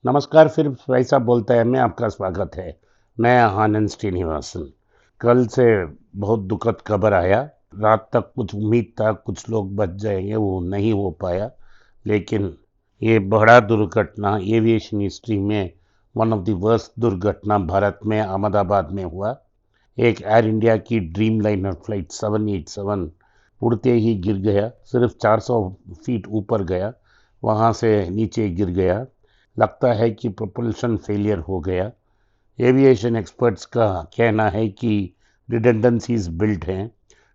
नमस्कार, फिर वैसा बोलता है में आपका स्वागत है। मैं आनंद श्रीनिवासन। कल से बहुत दुखद खबर आया। रात तक कुछ उम्मीद था कुछ लोग बच जाएंगे, वो नहीं हो पाया। लेकिन ये बड़ा दुर्घटना एविएशन हिस्ट्री में वन ऑफ द वर्स्ट दुर्घटना भारत में अहमदाबाद में हुआ। एक एयर इंडिया की ड्रीम लाइनर फ्लाइट 787 उड़ते ही गिर गया। सिर्फ 400 फीट ऊपर गया, वहां से नीचे गिर गया। लगता है कि प्रोपल्शन फेलियर हो गया। एविएशन एक्सपर्ट्स का कहना है कि रिडंडेंसीज बिल्ट हैं,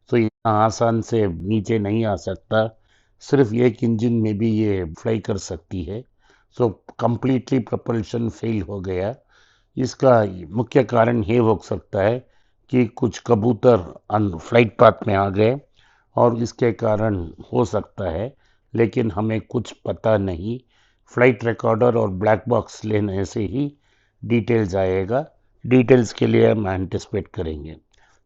तो इतना आसान से नीचे नहीं आ सकता। सिर्फ एक इंजन में भी ये फ्लाई कर सकती है। सो कंप्लीटली प्रोपल्शन फेल हो गया। इसका मुख्य कारण ये हो सकता है कि कुछ कबूतर फ्लाइट पाथ में आ गए और इसके कारण हो सकता है, लेकिन हमें कुछ पता नहीं। फ्लाइट रिकॉर्डर और ब्लैक बॉक्स लेने से ही डिटेल्स आएगा। डिटेल्स के लिए हम एंटिसिपेट करेंगे।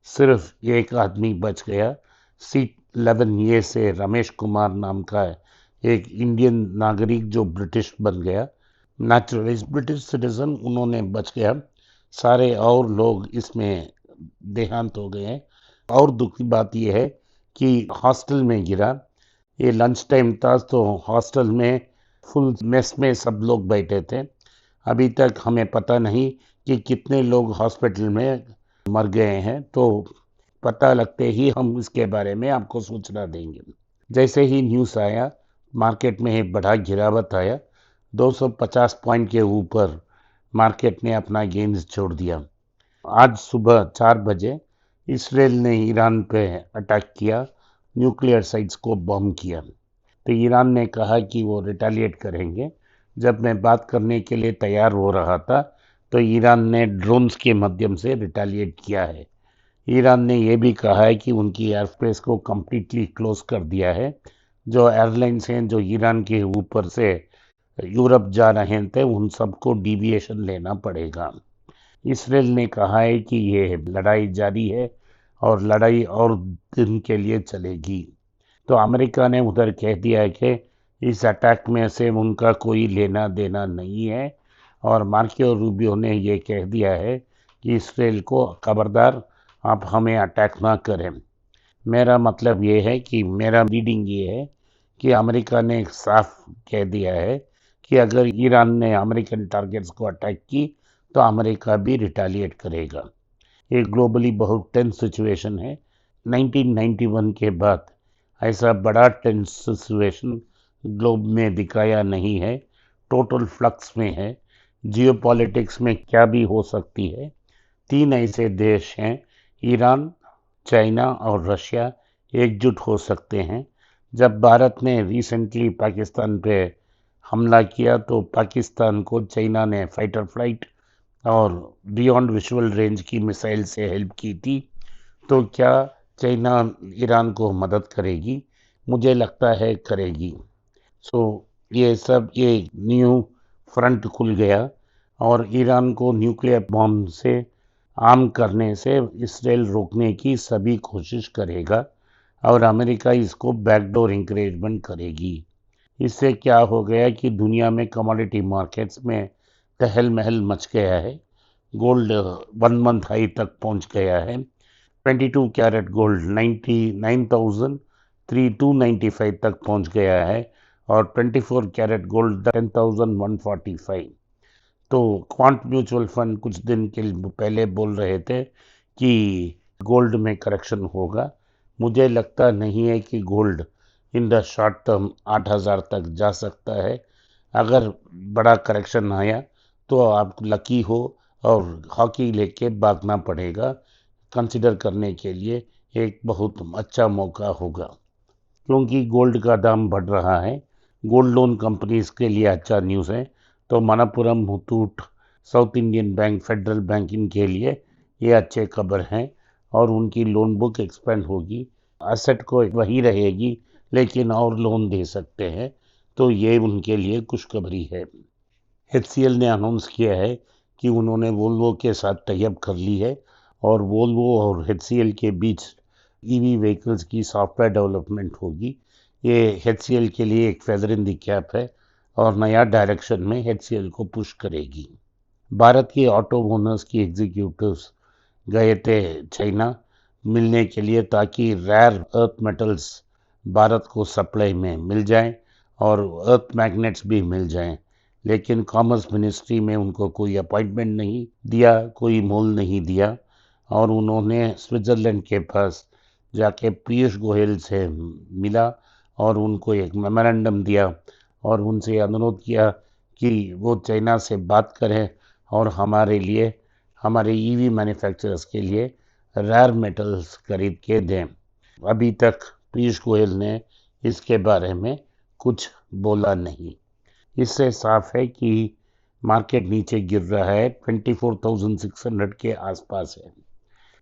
सिर्फ एक आदमी बच गया। सीट 11 ए से रमेश कुमार नाम का एक इंडियन नागरिक जो ब्रिटिश बन गया, नेचुरलाइज ब्रिटिश सिटीजन, उन्होंने बच गया। सारे और लोग इसमें देहांत हो गए हैं। और दुख की बात यह है कि हॉस्टल में गिरा। ये लंच टाइम था तो हॉस्टल में फुल मेस में सब लोग बैठे थे। अभी तक हमें पता नहीं कि कितने लोग हॉस्पिटल में मर गए हैं, तो पता लगते ही हम इसके बारे में आपको सूचना देंगे। जैसे ही न्यूज़ आया, मार्केट में एक बड़ा गिरावट आया। 250 पॉइंट के ऊपर मार्केट ने अपना गेंस छोड़ दिया। आज सुबह 4 बजे इसराइल ने ईरान पे अटैक किया, न्यूक्लियर साइट्स को बॉम्ब किया। तो ईरान ने कहा कि वो रिटेलिएट करेंगे। जब मैं बात करने के लिए तैयार हो रहा था, तो ईरान ने ड्रोन्स के माध्यम से रिटेलिएट किया है। ईरान ने यह भी कहा है कि उनकी एयरस्पेस को कम्प्लीटली क्लोज कर दिया है। जो एयरलाइंस हैं जो ईरान के ऊपर से यूरोप जा रहे थे, उन सबको डिविएशन लेना पड़ेगा। इसराइल ने कहा है कि ये लड़ाई जारी है और लड़ाई और दिन के लिए चलेगी। तो अमेरिका ने उधर कह दिया है कि इस अटैक में से उनका कोई लेना देना नहीं है। और मार्को रूबियो ने ये कह दिया है कि इसराइल को खबरदार, आप हमें अटैक ना करें। मेरा मतलब ये है कि मेरा रीडिंग ये है कि अमेरिका ने साफ कह दिया है कि अगर ईरान ने अमेरिकन टारगेट्स को अटैक की तो अमेरिका भी रिटेलिएट करेगा। ये ग्लोबली बहुत टेंस सिचुएशन है। 1991 के बाद ऐसा बड़ा टेंस सिचुएशन ग्लोब में दिखाया नहीं है। टोटल फ्लक्स में है। जियोपॉलिटिक्स में क्या भी हो सकती है। तीन ऐसे देश हैं, ईरान, चाइना और रशिया, एकजुट हो सकते हैं। जब भारत ने रिसेंटली पाकिस्तान पे हमला किया तो पाकिस्तान को चाइना ने फाइटर फ्लाइट और बियॉन्ड विजुअल रेंज की मिसाइल से हेल्प की थी। तो क्या चाइना ईरान को मदद करेगी? मुझे लगता है करेगी। सो ये न्यू फ्रंट खुल गया और ईरान को न्यूक्लियर बॉम्ब से आर्म करने से इसराइल रोकने की सभी कोशिश करेगा और अमेरिका इसको बैकडोर इंकरेजमेंट करेगी। इससे क्या हो गया कि दुनिया में कमोडिटी मार्केट्स में टहल महल मच गया है। गोल्ड 1 मंथ हाई तक पहुंच गया है। 22 कैरेट गोल्ड 99,295 तक पहुंच गया है और 24 कैरेट गोल्ड 10,145। तो क्वांट म्यूचुअल फंड कुछ दिन के पहले बोल रहे थे कि गोल्ड में करेक्शन होगा। मुझे लगता नहीं है कि gold in the short term 8,000 तक जा सकता है। अगर बड़ा करेक्शन आया तो आप लकी हो और हॉकी लेके भागना पड़ेगा। कंसिडर करने के लिए एक बहुत अच्छा मौका होगा, क्योंकि गोल्ड का दाम बढ़ रहा है। गोल्ड लोन कंपनीज के लिए अच्छा न्यूज़ है। तो Manappuram, Muthoot, south Indian bank, federal bank, इनके लिए ये अच्छे खबर हैं और उनकी लोन बुक एक्सपेंड होगी। एसेट को वही रहेगी, लेकिन और लोन दे सकते हैं। तो ये उनके लिए खुशखबरी है। एचसीएल ने अनाउंस किया है कि उन्होंने वोल्वो के साथ टाई अप कर ली है और वोल्वो और एचसीएल के बीच ईवी व्हीकल्स की सॉफ्टवेयर डेवलपमेंट होगी। ये एचसीएल के लिए एक फेदर इन द कैप है। और नया डायरेक्शन में HCL को पुश करेगी। भारत की ऑटो ओनर्स की एग्जीक्यूटिव्स गए थे चाइना मिलने के लिए ताकि रेयर अर्थ मेटल्स भारत को सप्लाई में मिल जाएं और अर्थ मैग्नेट्स भी मिल जाएं, लेकिन कॉमर्स मिनिस्ट्री में उनको कोई अपॉइंटमेंट नहीं दिया, कोई मोल नहीं दिया और उन्होंने स्विट्ज़रलैंड के पास जाके पीयूष गोयल से मिला और उनको एक मेमोरेंडम दिया और उनसे अनुरोध किया कि वो चाइना से बात करें और हमारे लिए, हमारे ईवी मैन्युफैक्चरर्स के लिए रेयर मेटल्स खरीद के दें। अभी तक पीयूष गोयल ने इसके बारे में कुछ बोला नहीं। इससे साफ है कि मार्केट नीचे गिर रहा है, 24,600 के आसपास है।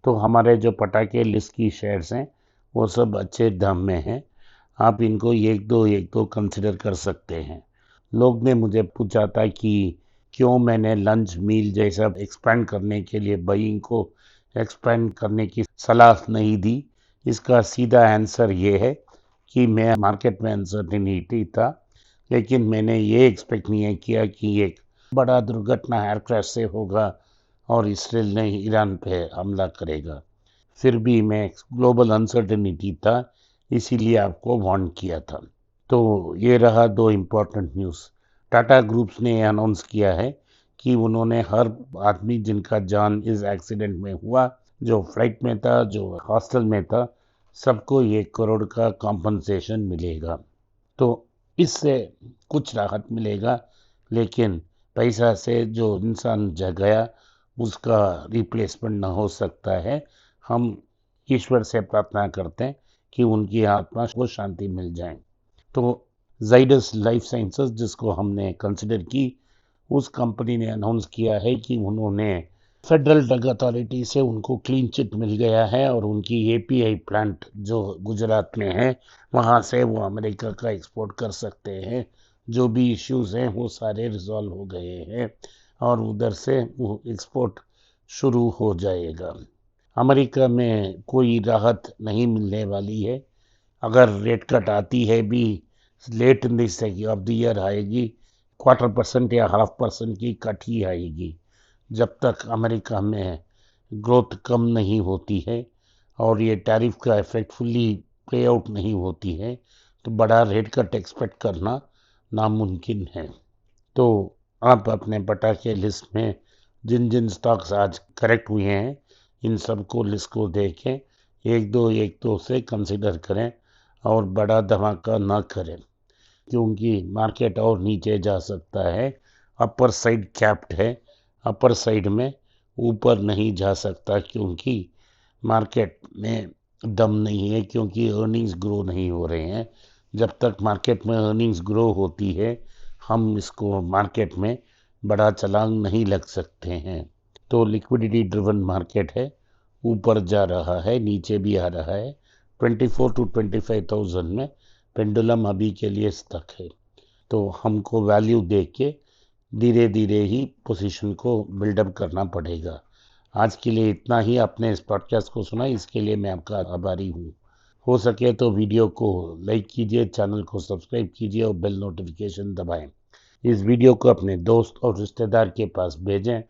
तो हमारे जो पटाखे लिस्ट की शेयर्स हैं वो सब अच्छे दाम में हैं, आप इनको एक दो कंसिडर कर सकते हैं। लोग ने मुझे पूछा था कि क्यों मैंने लंच मील जैसा एक्सपेंड करने के लिए बाइंग को एक्सपेंड करने की सलाह नहीं दी। इसका सीधा आंसर ये है कि मैं मार्केट में अनसर्टेनिटी था, लेकिन मैंने ये एक्सपेक्ट नहीं किया कि एक बड़ा दुर्घटना एयर क्रैश से होगा और इसराइल ने ईरान पे हमला करेगा। फिर भी मैं ग्लोबल अनसर्टेनिटी था, इसीलिए आपको वार्न किया था। तो ये रहा दो इम्पोर्टेंट न्यूज़। टाटा ग्रुप्स ने अनाउंस किया है कि उन्होंने हर आदमी जिनका जान इस एक्सीडेंट में हुआ, जो फ्लाइट में था, जो हॉस्टल में था, सबको 1 करोड़ का कॉम्पनसेशन मिलेगा। तो इससे कुछ राहत मिलेगा, लेकिन पैसा से जो इंसान गया उसका रिप्लेसमेंट ना हो सकता है। हम ईश्वर से प्रार्थना करते हैं कि उनकी आत्मा को शांति मिल जाए। तो जाइडस लाइफ साइंसेस जिसको हमने कंसिडर की, उस कंपनी ने अनाउंस किया है कि उन्होंने फेडरल ड्रग अथॉरिटी से उनको क्लीन चिट मिल गया है और उनकी API प्लांट जो गुजरात में है वहाँ से वो अमेरिका का एक्सपोर्ट कर सकते हैं। जो भी इश्यूज हैं वो सारे रिजॉल्व हो गए हैं और उधर से वो एक्सपोर्ट शुरू हो जाएगा। अमेरिका में कोई राहत नहीं मिलने वाली है। अगर रेट कट आती है भी late in this of the year आएगी, 1/4% या 0.5% की कट ही आएगी। जब तक अमेरिका में ग्रोथ कम नहीं होती है और ये टैरिफ का इफेक्टफुली प्ले आउट नहीं होती है, तो बड़ा रेट कट एक्सपेक्ट करना नामुमकिन है। तो आप अपने पटाखे लिस्ट में जिन जिन स्टॉक्स आज करेक्ट हुए हैं, इन सबको लिस्ट को देखें, एक दो से कंसिडर करें और बड़ा धमाका ना करें, क्योंकि मार्केट और नीचे जा सकता है। अपर साइड कैप्ड है, अपर साइड में ऊपर नहीं जा सकता क्योंकि मार्केट में दम नहीं है, क्योंकि अर्निंग्स ग्रो नहीं हो रहे हैं। जब तक मार्केट में अर्निंग्स ग्रो होती है, हम इसको मार्केट में बड़ा छलांग नहीं लग सकते हैं। तो लिक्विडिटी ड्रिवन मार्केट है, ऊपर जा रहा है, नीचे भी आ रहा है। 24 to 25,000 में पेंडुलम अभी के लिए स्टक है। तो हमको वैल्यू देख के धीरे धीरे ही पोजीशन को बिल्डअप करना पड़ेगा। आज के लिए इतना ही। आपने इस पॉडकास्ट को सुना, इसके लिए मैं आपका आभारी हूँ। हो सके तो वीडियो को लाइक कीजिए, चैनल को सब्सक्राइब कीजिए और बेल नोटिफिकेशन दबाएं। इस वीडियो को अपने दोस्त और रिश्तेदार के पास भेजें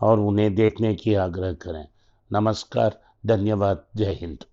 और उन्हें देखने की आग्रह करें। नमस्कार, धन्यवाद, जय हिंद।